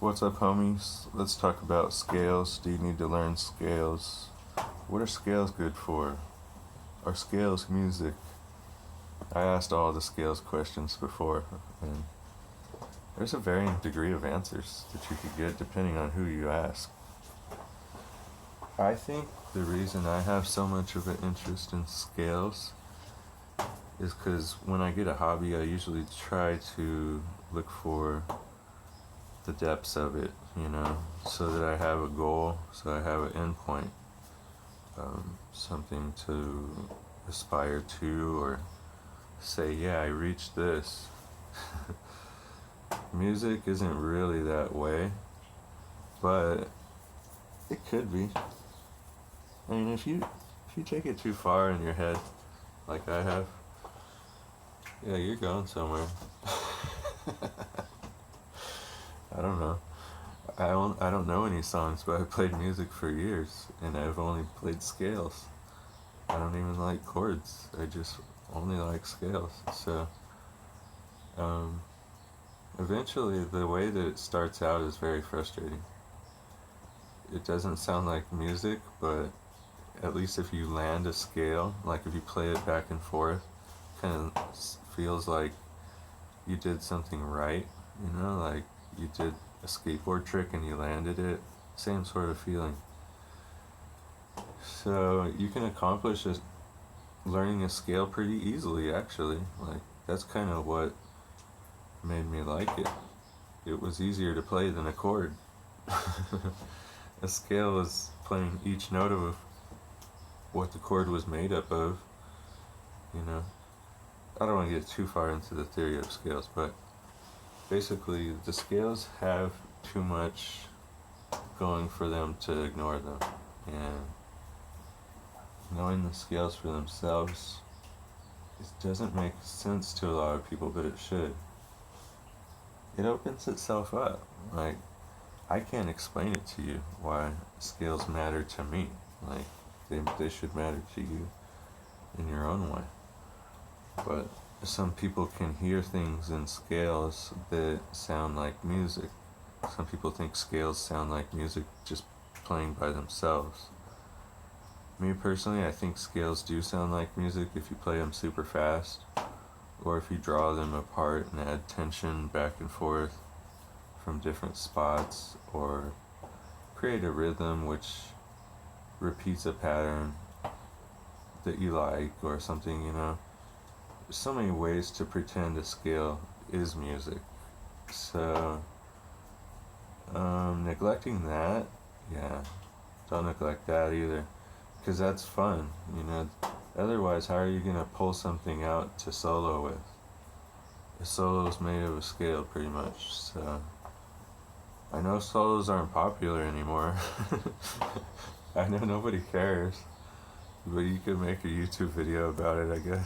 What's up, homies? Let's talk about scales. Do you need to learn scales? What are scales good for? Are scales music? I asked all the scales questions before, and there's a varying degree of answers that you could get depending on who you ask. I think the reason I have so much of an interest in scales is because when I get a hobby, I usually try to look for the depths of it, so that I have a goal, so I have an endpoint, something to aspire to, or say, yeah, I reached this. Music isn't really that way, but it could be. I mean, if you take it too far in your head, like I have, yeah, you're going somewhere. I don't know. I don't know any songs, but I played music for years, and I've only played scales. I don't even like chords. I just only like scales. So, eventually, the way that it starts out is very frustrating. It doesn't sound like music, but at least if you land a scale, like if you play it back and forth, kind of feels like you did something right, like you did a skateboard trick and you landed it. Same sort of feeling. So you can accomplish learning a scale pretty easily, actually. Like, that's kind of what made me like it. It was easier to play than a chord. A scale is playing each note of what the chord was made up of, I don't want to get too far into the theory of scales, but basically the scales have too much going for them to ignore them, and knowing the scales for themselves, it doesn't make sense to a lot of people, but it should. It opens itself up. Like, I can't explain it to you why scales matter to me. Like, they should matter to you in your own way. But some people can hear things in scales that sound like music. Some people think scales sound like music just playing by themselves. Me personally, I think scales do sound like music if you play them super fast, or if you draw them apart and add tension back and forth from different spots, or create a rhythm which repeats a pattern that you like, or something, There's so many ways to pretend a scale is music. So, neglecting that, yeah, don't neglect that either, because that's fun, Otherwise, how are you going to pull something out to solo with? A solo is made of a scale, pretty much, so I know solos aren't popular anymore. I know nobody cares, but you could make a YouTube video about it, I guess.